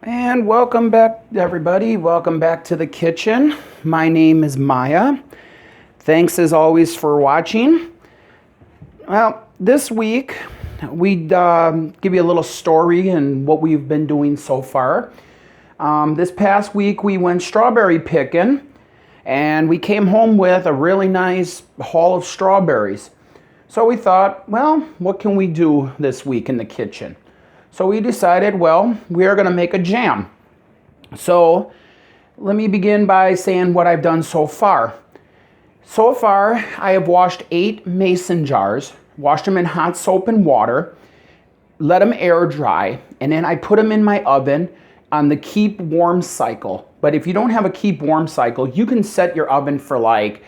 And welcome back, everybody. Welcome back to the kitchen. My name is Maya. Thanks as always for watching. Well, this week we'd give you a little story and what we've been doing so far. This past week we went strawberry picking and we came home with a really nice haul of strawberries. So we thought, well, what can we do this week in the kitchen? So we decided, well, we are going to make a jam. So let me begin by saying what I've done so far. So far, I have washed 8 mason jars, washed them in hot soap and water, let them air dry, and then I put them in my oven on the keep warm cycle. But if you don't have a keep warm cycle, you can set your oven for like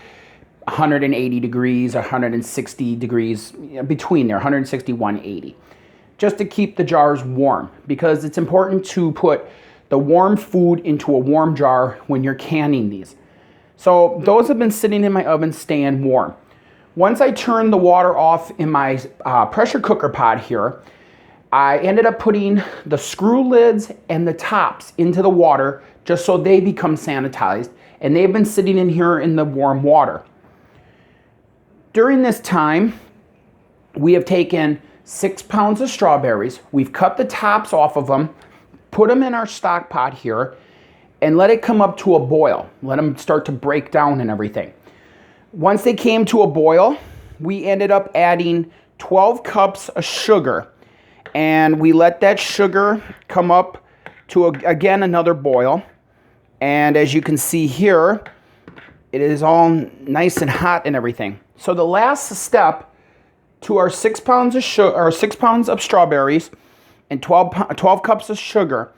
180 degrees or 160 degrees, between there, 160, 180. Just to keep the jars warm, because it's important to put the warm food into a warm jar when you're canning these. So those have been sitting in my oven staying warm. Once I turned the water off in my pressure cooker pot here, I ended up putting the screw lids and the tops into the water just so they become sanitized, and they've been sitting in here in the warm water. During this time, we have taken 6 pounds of strawberries. We've cut the tops off of them, put them in our stock pot here, and let it come up to a boil. Let them start to break down and everything. Once they came to a boil, we ended up adding 12 cups of sugar, and we let that sugar come up to, again, another boil. And as you can see here, it is all nice and hot and everything. So the last step to our 6 pounds of sugar, or 6 pounds of strawberries and 12 cups of sugar,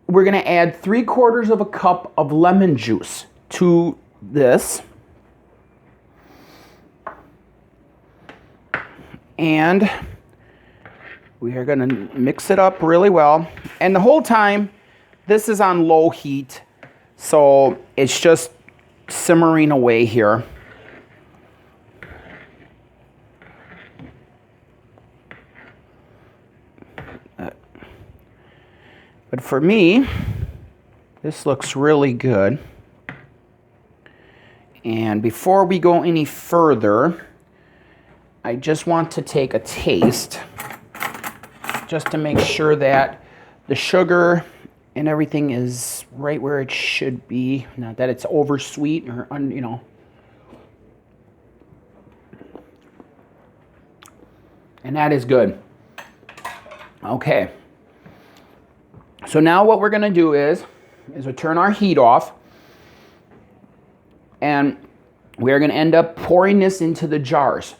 we're going to add 3/4 of a cup of lemon juice to this. And we are going to mix it up really well. And the whole time, this is on low heat, so it's just simmering away here. But for me, this looks really good. And before we go any further, I just want to take a taste just to make sure that the sugar and everything is right where it should be. Not that it's over sweet or, And that is good. Okay. So now what we're going to do is we turn our heat off, and we're going to end up pouring this into the jars.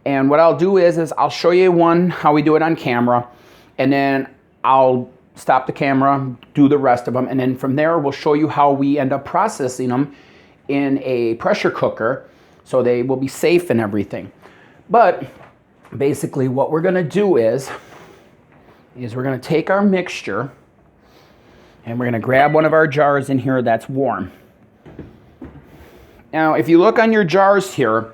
And what I'll do is I'll show you how we do it on camera, and then I'll stop the camera, do the rest of them, and then from there we'll show you how we end up processing them in a pressure cooker so they will be safe and everything. But basically what we're going to do is we're going to take our mixture, and we're going to grab one of our jars in here that's warm. Now, if you look on your jars here,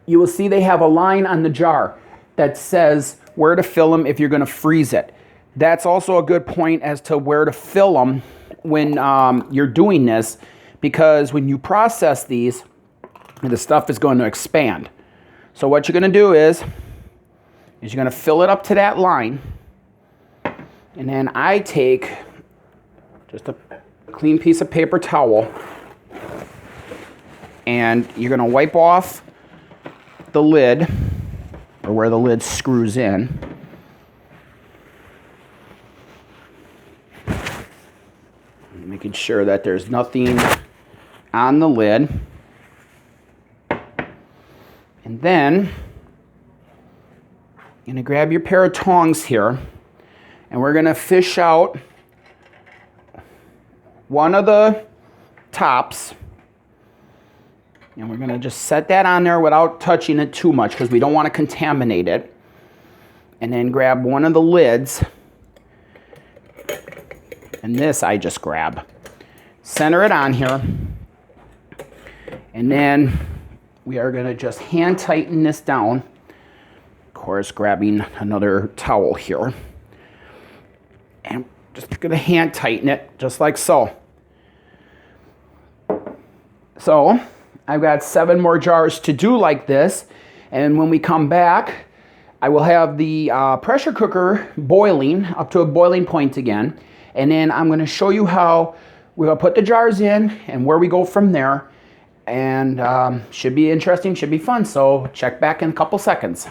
you will see they have a line on the jar that says where to fill them if you're going to freeze it. That's also a good point as to where to fill them when you're doing this, because when you process these, the stuff is going to expand. So what you're going to do is you're going to fill it up to that line, and then I take just a clean piece of paper towel, and you're going to wipe off the lid, or where the lid screws in. Making sure that there's nothing on the lid. And then you're going to grab your pair of tongs here, and we're going to fish out one of the tops, and we're going to just set that on there without touching it too much because we don't want to contaminate it. And then grab one of the lids, and this I just grab. Center it on here, and then we are going to just hand tighten this down. Of course, grabbing another towel here. And just gonna hand tighten it, just like so. So I've got 7 more jars to do like this, and when we come back, I will have the pressure cooker boiling up to a boiling point again, and then I'm gonna show you how we're gonna put the jars in and where we go from there, and should be interesting, should be fun, so check back in a couple seconds.